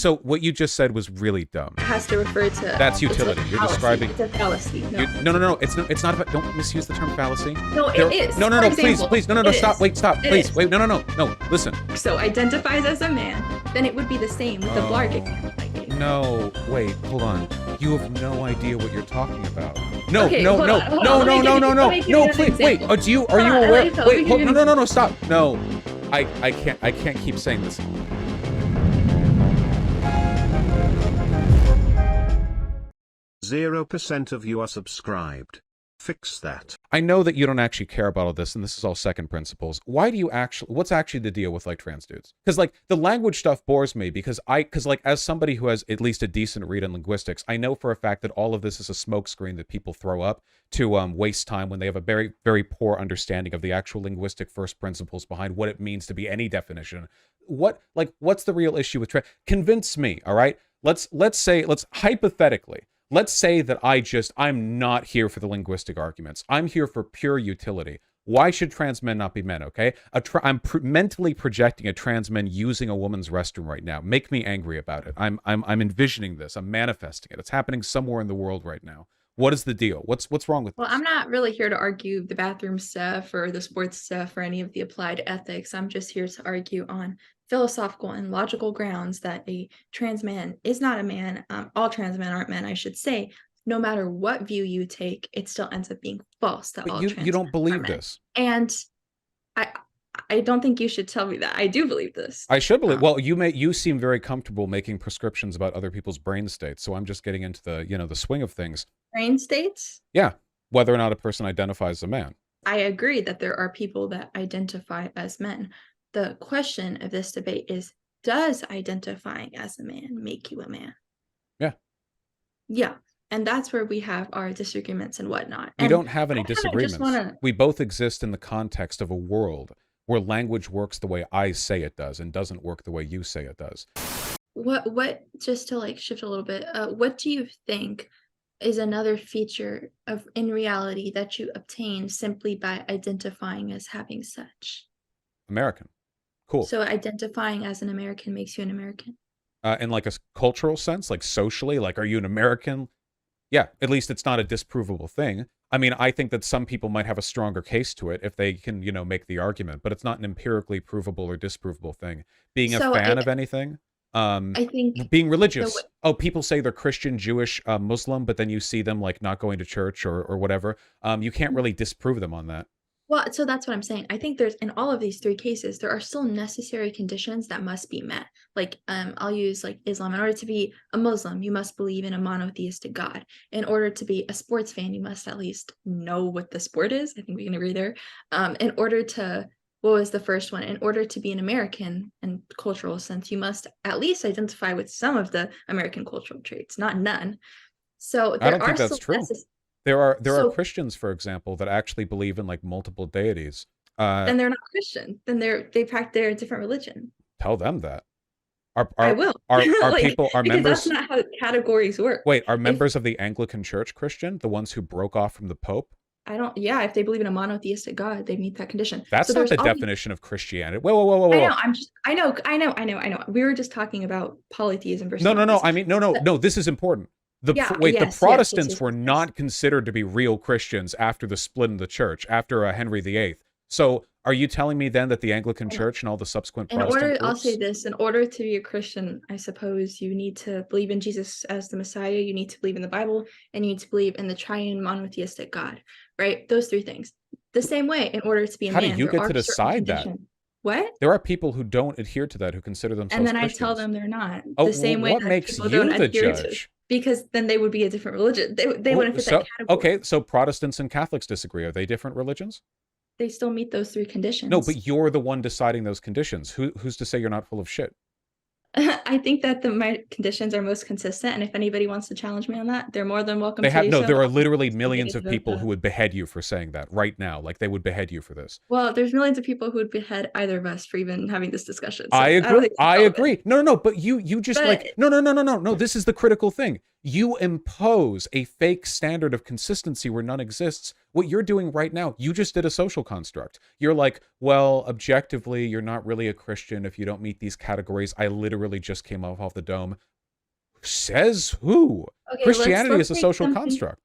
So what you just said was really dumb. It has to refer to... That's utility. You're describing... It's a fallacy. No. It's not. Don't misuse the term fallacy. No, it is. No. Please. No. Stop. Wait. Stop. Please. Wait. No. Listen. So identifies as a man, then it would be the same with the Blarg example. No. Wait. Hold on. You have no idea what you're talking about. No. Okay, No. Please. Wait. Are you aware? Wait. No. Stop. No. I can't keep saying this. 0% of you are subscribed. Fix that. I know that you don't actually care about all this, and this is all second principles. Why do you actually, what's actually the deal with like trans dudes? Because like the language stuff bores me because like as somebody who has at least a decent read on linguistics, I know for a fact that all of this is a smokescreen that people throw up to waste time when they have a very, very poor understanding of the actual linguistic first principles behind what it means to be any definition. What's the real issue with trans? Convince me, all right? Let's hypothetically, let's say that I'm not here for the linguistic arguments. I'm here for pure utility. Why should trans men not be men, okay? I'm mentally projecting a trans man using a woman's restroom right now. Make me angry about it. I'm envisioning this. I'm manifesting it. It's happening somewhere in the world right now. What is the deal? What's wrong with this? Well, I'm not really here to argue the bathroom stuff or the sports stuff or any of the applied ethics. I'm just here to argue on philosophical and logical grounds that a trans man is not a man. All trans men aren't men, I should say. No matter what view you take, it still ends up being false that all trans men you don't believe are men. this. And I don't think you should tell me that. I do believe this. I should believe. Well, you seem very comfortable making prescriptions about other people's brain states, so I'm just getting into the, the swing of things. Brain states? Yeah, whether or not a person identifies as a man. I agree that there are people that identify as men. The question of this debate is, does identifying as a man make you a man? Yeah. Yeah. And that's where we have our disagreements and whatnot. We don't have any disagreements. We both exist in the context of a world where language works the way I say it does and doesn't work the way you say it does. What just to like shift a little bit, what do you think is another feature of in reality that you obtain simply by identifying as having such? American. Cool. So identifying as an American makes you an American? In like a cultural sense, like socially, like are you an American? Yeah, at least it's not a disprovable thing. I mean, I think that some people might have a stronger case to it if they can, make the argument, but it's not an empirically provable or disprovable thing. Being a fan of anything, I think being religious. People say they're Christian, Jewish, Muslim, but then you see them like not going to church or whatever. You can't really disprove them on that. Well, so that's what I'm saying. I think there's, in all of these three cases, there are still necessary conditions that must be met. Like, I'll use like Islam. In order to be a Muslim, you must believe in a monotheistic God. In order to be a sports fan, you must at least know what the sport is. I think we can agree there. In order to, what was the first one? In order to be an American in cultural sense, you must at least identify with some of the American cultural traits, not none. So I don't think that's true. There are Christians, for example, that actually believe in like multiple deities. Then they're not Christian. Then they practice their different religion. Tell them that. I will. Are people are because members? That's not how categories work. Wait, are members of the Anglican Church Christian? The ones who broke off from the Pope? I don't. Yeah, if they believe in a monotheistic God, they meet that condition. That's not the definition of Christianity. Whoa. I know. We were just talking about polytheism versus. No. I mean, no. This is important. The Protestants were not considered to be real Christians after the split in the church, after Henry VIII. So are you telling me then that the Anglican Church and all the subsequent Protestant I'll say this, in order to be a Christian, I suppose you need to believe in Jesus as the Messiah, you need to believe in the Bible, and you need to believe in the triune monotheistic God, right? Those three things. The same way, in order to be a man. How do you get to decide that? What? There are people who don't adhere to that, who consider themselves And then Christians. I tell them they're not. Oh, the same way what that makes people you don't the adhere judge? Because then they would be a different religion. They wouldn't fit that category. Okay, so Protestants and Catholics disagree. Are they different religions? They still meet those three conditions. No, but you're the one deciding those conditions. Who's to say you're not full of shit? I think that my conditions are most consistent, and if anybody wants to challenge me on that, they're more than welcome. There are literally millions of people who would behead you for saying that right now. Like they would behead you for this. Well, there's millions of people who would behead either of us for even having this discussion. So I agree. No. But you just no. This is the critical thing. You impose a fake standard of consistency where none exists. What you're doing right now, you just did a social construct. You're like, well, objectively, you're not really a Christian if you don't meet these categories. I literally just came off the dome. Says who? Okay, Christianity let's is a take social something. construct.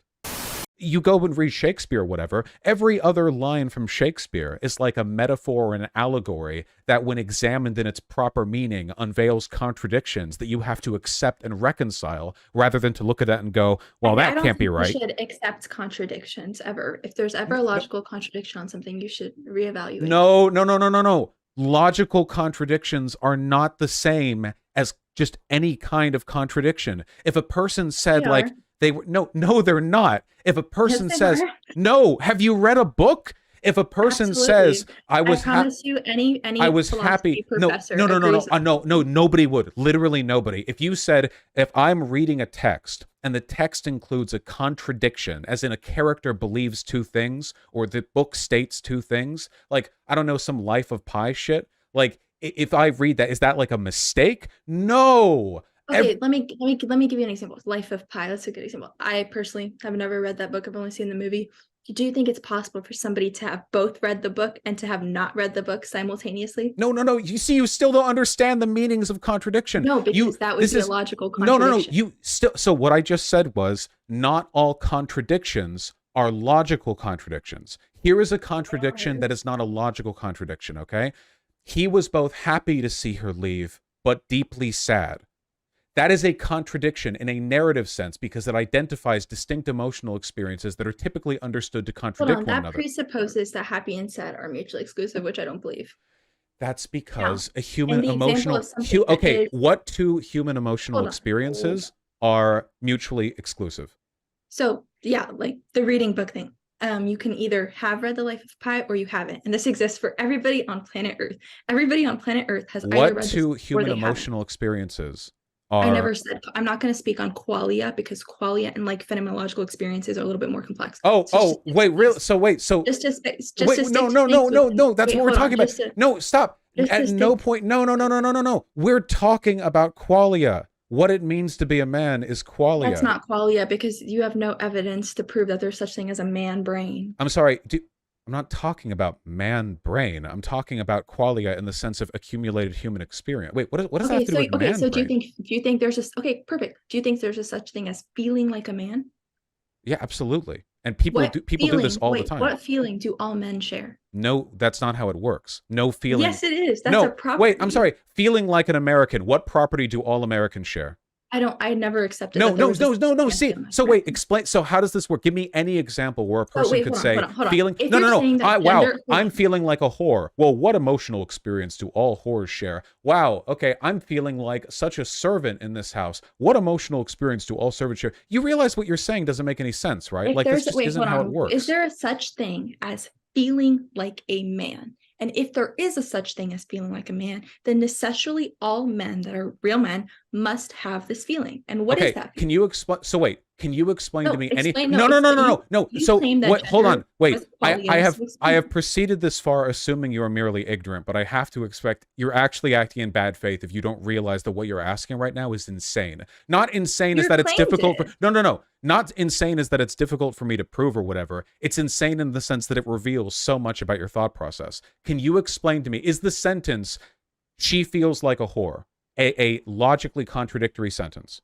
You go and read Shakespeare or whatever, every other line from Shakespeare is like a metaphor or an allegory that, when examined in its proper meaning, unveils contradictions that you have to accept and reconcile, rather than to look at that and go, well, I that don't can't be think right. you should accept contradictions ever. If there's ever a logical contradiction on something, you should reevaluate. No. Logical contradictions are not the same as just any kind of contradiction. If a person said, They like, are. they were, no, they're not. If a person Yes, they says, are. no, have you read a book? If a person says, I promise you, any I was philosophy happy. No, professor agrees with no, nobody would. Literally nobody. If you said, if I'm reading a text and the text includes a contradiction, as in a character believes two things, or the book states two things, like, I don't know, some Life of Pi shit, like, if I read that, is that like a mistake? No. Okay, let me give you an example. Life of Pi. That's a good example. I personally have never read that book. I've only seen the movie. Do you think it's possible for somebody to have both read the book and to have not read the book simultaneously? No. You see, you still don't understand the meanings of contradiction. No, because that would be a logical contradiction. You still. So what I just said was, not all contradictions are logical contradictions. Here is a contradiction that is not a logical contradiction. Okay, he was both happy to see her leave, but deeply sad. That is a contradiction in a narrative sense, because it identifies distinct emotional experiences that are typically understood to contradict one another. That presupposes that happy and sad are mutually exclusive, which I don't believe. That's because a human emotional... what two human emotional experiences are mutually exclusive? So, yeah, like the reading book thing. You can either have read The Life of Pi or you haven't. And this exists for everybody on planet Earth. Everybody on planet Earth has either read this book or they haven't. What two human emotional experiences... I never said, I'm not going to speak on qualia, because qualia and like phenomenological experiences are a little bit more complex. No, that's what we're talking about. No, stop. At no point, no. We're talking about qualia. What it means to be a man is qualia. That's not qualia, because you have no evidence to prove that there's such thing as a man brain. I'm sorry. I'm not talking about man brain. I'm talking about qualia in the sense of accumulated human experience. Wait, what does that have to do with man brain? So do you think there's perfect. Do you think there's a such thing as feeling like a man? Yeah, absolutely. And people do this all the time. What feeling do all men share? No, that's not how it works. No feeling. Yes, it is. That's a property. Wait, I'm sorry. Feeling like an American. What property do all Americans share? I never accepted. No. See, so wait, explain. So how does this work? Give me any example where a person could say, feeling. Wow, I'm feeling like a whore. Well, what emotional experience do all whores share? Wow, okay, I'm feeling like such a servant in this house. What emotional experience do all servants share? You realize what you're saying doesn't make any sense, right? Like, this just isn't how it works. Is there a such thing as feeling like a man? And if there is a such thing as feeling like a man, then necessarily all men that are real men must have this feeling. And what is that feeling? Can you explain? So wait, can you explain to me any? No. So wait, hold on. Wait, I have proceeded this far assuming you are merely ignorant, but I have to expect you're actually acting in bad faith if you don't realize that what you're asking right now is insane. Not insane is that it's difficult. No. Not insane is that it's difficult for me to prove or whatever. It's insane in the sense that it reveals so much about your thought process. Can you explain to me, is the sentence, she feels like a whore, a logically contradictory sentence?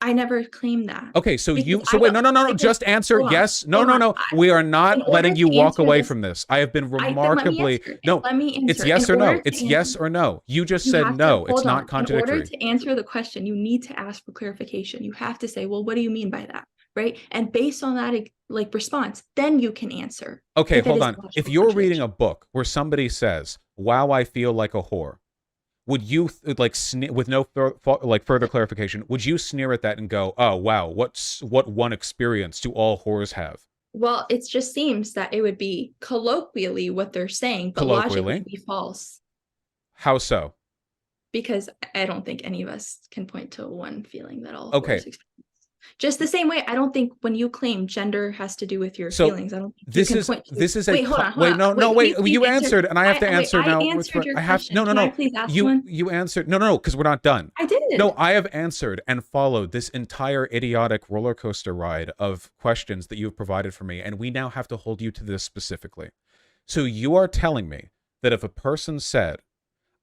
I never claimed that. Okay, so wait, no. Just answer yes. No. We are not letting you walk away from this. I have been remarkably It's yes or no. It's yes or no. You just said no. It's not contradictory. In order to answer the question, you need to ask for clarification. You have to say, well, what do you mean by that? Right? And based on that response, then you can answer. Okay, hold on. If you're reading a book where somebody says, "Wow, I feel like a whore," would you with no further clarification, would you sneer at that and go, "Oh wow, what one experience do all whores have?" Well, it just seems that it would be colloquially what they're saying, but logically be false. How so? Because I don't think any of us can point to one feeling that all okay. whores experience. Just the same way, I don't think when you claim gender has to do with your So feelings, I don't think you this can is point to. this is a Wait, hold on, hold wait, on. no, no, Can wait. please You answer? answered, and I have to answer I now. answered your I have question. no, no, Can I no. please ask one? You answered. No, no, no, because we're not done. I did. No, I have answered and followed this entire idiotic roller coaster ride of questions that you've provided for me, and we now have to hold you to this specifically. So you are telling me that if a person said,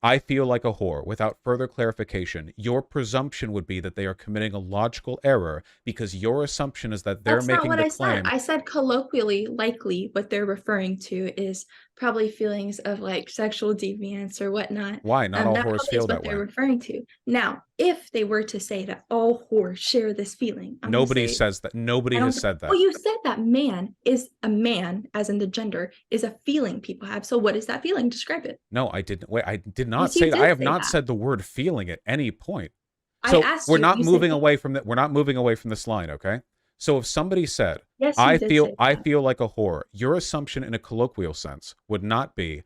I feel like a whore, without further clarification, your presumption would be that they are committing a logical error because your assumption is that they're That's not making what the I said. claim. I said colloquially, likely what they're referring to is probably feelings of like sexual deviance or whatnot. Why? Not all That whores probably feel is what that they're way. referring to. Now, if they were to say that all whores share this feeling, I'm gonna Nobody say, says that. Nobody I don't. has said that. Well, you said that man is a man, as in the gender, is a feeling people have. So what is that feeling? Describe it. No, I didn't. Wait, I did not Yes, say you that. I did have say not that. said the word feeling at any point. I So asked we're you, not you said moving yes. away from that. We're not moving away from this line, okay? So if somebody said, Yes, you did say I that. feel like a whore, your assumption in a colloquial sense would not be,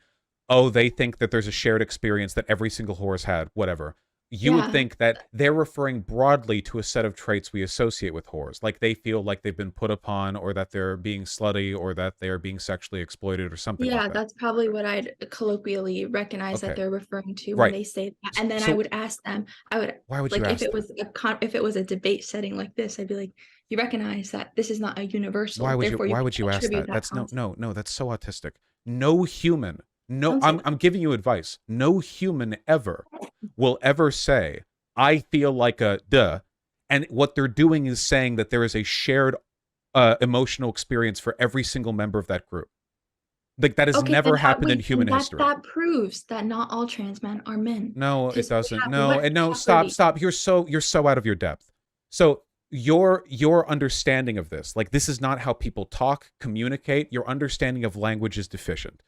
oh, they think that there's a shared experience that every single whore has had, whatever. You would Yeah. think that they're referring broadly to a set of traits we associate with whores. Like they feel like they've been put upon, or that they're being slutty, or that they're being sexually exploited, or something like Yeah, that. that's probably what I'd colloquially recognize that Okay. they're referring to when Right. they say that. And then I So would ask them, I would why would you like if ask it that? was if it was a debate setting like this, I'd be like, you recognize that this is not a universal, therefore Why you would you ask attribute that? that That's concept. no, that's so autistic. No human, no, Don't say that. I'm giving you advice. No human ever will ever say, I feel like a duh. And what they're doing is saying that there is a shared emotional experience for every single member of that group. Like that has Okay, never then happened in human history. that proves that not all trans men are men. No, it Because we doesn't. have No, what and no, stop, property? stop. You're so out of your depth. So your understanding of this, like this is not how people talk, communicate. Your understanding of language is deficient.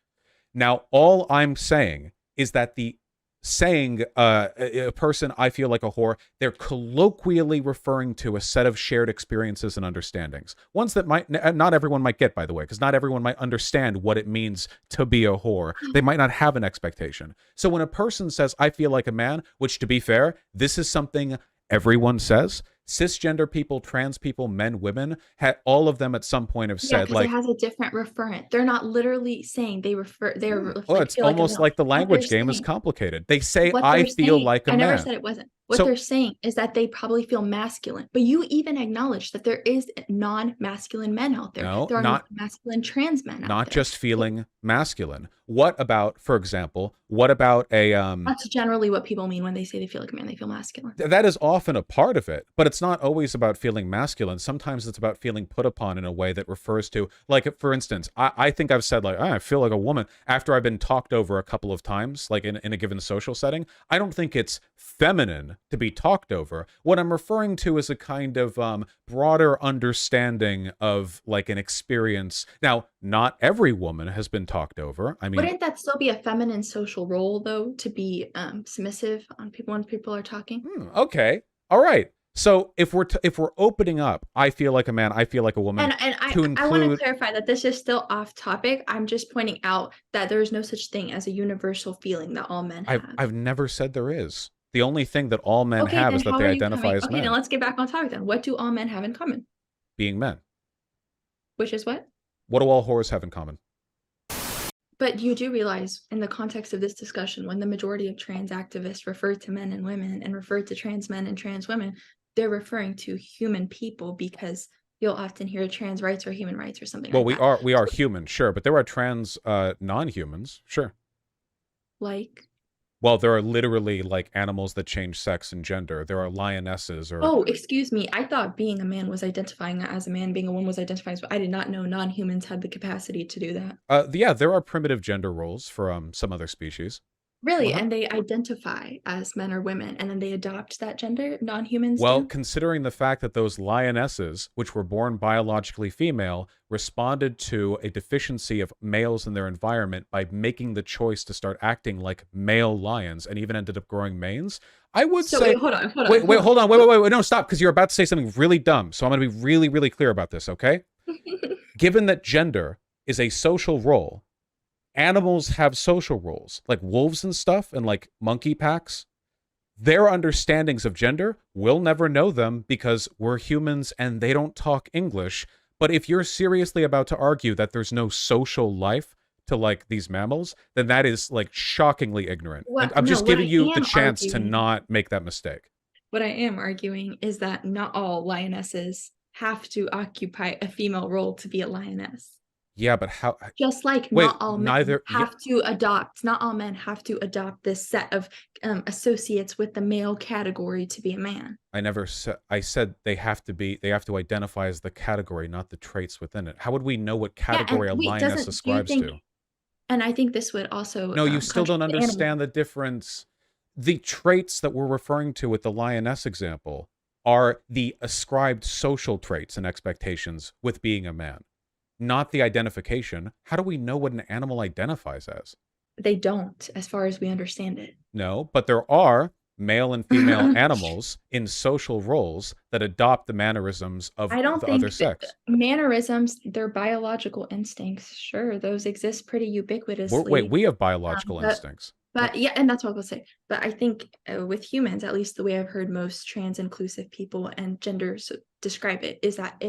Now, all I'm saying is that the saying a person, I feel like a whore, they're colloquially referring to a set of shared experiences and understandings. Ones that might not everyone might get, by the way, because not everyone might understand what it means to be a whore. They might not have an expectation. So when a person says, I feel like a man, which to be fair, this is something everyone says. Cisgender people, trans people, men, women, all of them at some point have Yeah, said, because it like, has a different referent. They're not literally saying they're well, like it's feel like a almost male. like the What they're language game is saying complicated. They say, what I they're feel saying, like a I never man. said it wasn't. What So they're saying is that they probably feel masculine, but you even acknowledge that there is non-masculine men out there. no, There are not non-masculine trans men out not there. just feeling masculine. What about, for example, what about a That's generally what people mean when they say they feel like a man, they feel masculine. that is often a part of it, but it's not always about feeling masculine. Sometimes it's about feeling put upon in a way that refers to, like, for instance, I think I've said, like, I feel like a woman after I've been talked over a couple of times, like in a given social setting. I don't think it's feminine to be talked over. What I'm referring to is a kind of broader understanding of, like, an experience. Now, not every woman has been talked over. I mean, Wouldn't that still be a feminine social role, though, to be submissive on people when people are talking? okay, all right. So if we're opening up, I feel like a man, I feel like a woman, And to I want to include. clarify that this is still off topic. I'm just pointing out that there is no such thing as a universal feeling that all men have. I've never said there is. The only thing that all men Okay, have then is that how they are you identify coming? as Okay, now men, let's get back on topic then. What do all men have in common? being men. Which is what? What do all whores have in common? But you do realize in the context of this discussion, when the majority of trans activists refer to men and women and refer to trans men and trans women, they're referring to human people because you'll often hear trans rights or human rights or something Well, like that. we are human, sure, but there are trans non-humans, sure. Like, Well, there are literally, like, animals that change sex and gender. There are lionesses or oh, excuse me. I thought being a man was identifying as a man, being a woman was identifying as. I did not know non-humans had the capacity to do that. yeah, there are primitive gender roles for some other species. Really, Uh-huh. and they identify as men or women, and then they adopt that gender. Non-humans Well, do. considering the fact that those lionesses, which were born biologically female, responded to a deficiency of males in their environment by making the choice to start acting like male lions and even ended up growing manes, I would So say. wait, hold on, Wait, hold on. Wait. No, stop, because you're about to say something really dumb. So I'm going to be really, really clear about this, okay? Given that gender is a social role, animals have social roles, like wolves and stuff, and like monkey packs. their understandings of gender, we'll never know them because we're humans and they don't talk English. But if you're seriously about to argue that there's no social life to like these mammals, then that is like shockingly ignorant. And I'm just What giving I you the am chance to arguing, not make that mistake. what I am arguing is that not all lionesses have to occupy a female role to be a lioness. Yeah, but how? Just like Wait, not all men neither. Yeah, not all men have to adopt this set of associates with the male category to be a man. I never said. I said they have to be. They have to identify as the category, not the traits within it. How would we know what Yeah, category a and wait, lioness do you ascribes think, to? and I think this would also No, you still don't contradict the animal. understand the difference. The traits that we're referring to with the lioness example are the ascribed social traits and expectations with being a man, not the identification. How do we know what an animal identifies as? They don't, as far as we understand it. No, but there are male and female animals in social roles that adopt the mannerisms of I don't the think other sex. mannerisms, their biological instincts, sure, those exist pretty ubiquitously. Wait, we have biological but instincts. But yeah, and that's what I will say. But I think with humans, at least the way I've heard most trans inclusive people and genders describe it, is that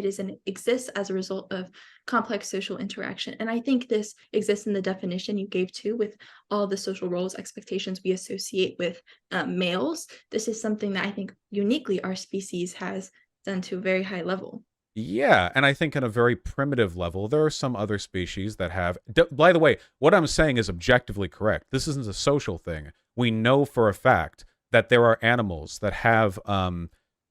exists as a result of complex social interaction. And I think this exists in the definition you gave too, with all the social roles, expectations we associate with males. This is something that I think uniquely our species has done to a very high level. Yeah, and I think in a very primitive level, there are some other species that have. By the way, what I'm saying is objectively correct. This isn't a social thing. We know for a fact that there are animals that have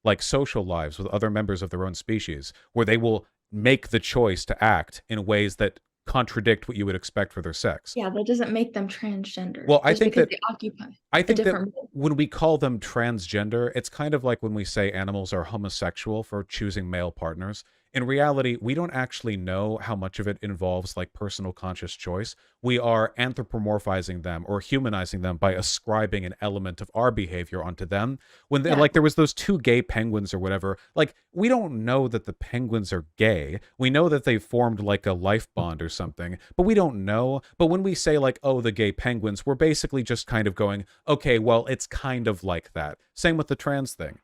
like social lives with other members of their own species, where they will make the choice to act in ways that contradict what you would expect for their sex. Yeah, that doesn't make them transgender. Well, just because they occupy I a think that different role. when we call them transgender, it's kind of like when we say animals are homosexual for choosing male partners. In reality, we don't actually know how much of it involves like personal conscious choice. We are anthropomorphizing them or humanizing them by ascribing an element of our behavior onto them. When they, Yeah. like there was those two gay penguins or whatever, like we don't know that the penguins are gay. We know that they formed like a life bond or something, but we don't know. But when we say like, oh, the gay penguins, we're basically just kind of going, okay, well, it's kind of like that. Same with the trans thing.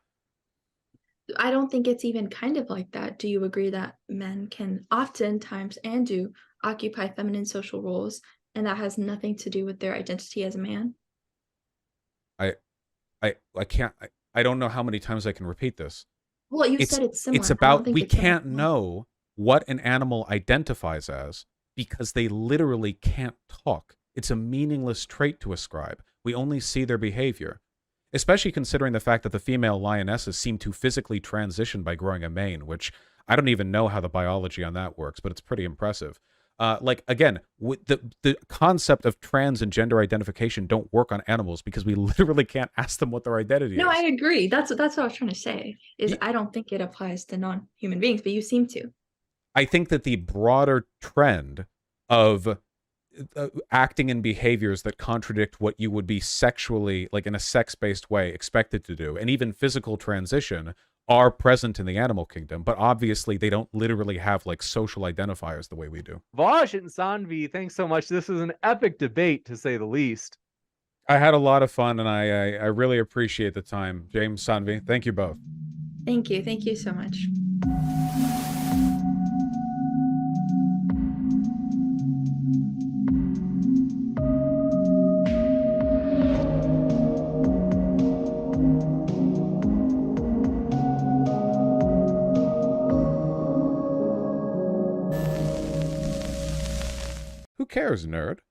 I don't think it's even kind of like that. Do you agree that men can oftentimes and do occupy feminine social roles, and that has nothing to do with their identity as a man? I can't. I don't know how many times I can repeat this. Well, you It's said it's similar. it's I don't about think we it's can't similar. know what an animal identifies as because they literally can't talk. It's a meaningless trait to ascribe. We only see their behavior. Especially considering the fact that the female lionesses seem to physically transition by growing a mane, which I don't even know how the biology on that works, but it's pretty impressive. Like again, the concept of trans and gender identification don't work on animals because we literally can't ask them what their identity No, is. I agree. That's what I was trying to say. Is Ye- I don't think it applies to non-human beings, but you seem to. I think that the broader trend of acting in behaviors that contradict what you would be sexually, like in a sex-based way, expected to do, and even physical transition are present in the animal kingdom, but obviously they don't literally have like social identifiers the way we do. Vaush and Sanvi, thanks so much. This is an epic debate, to say the least. I had a lot of fun, and I really appreciate the time. James, Sanvi, thank you both. Thank you. Thank you so much. Who cares, nerd?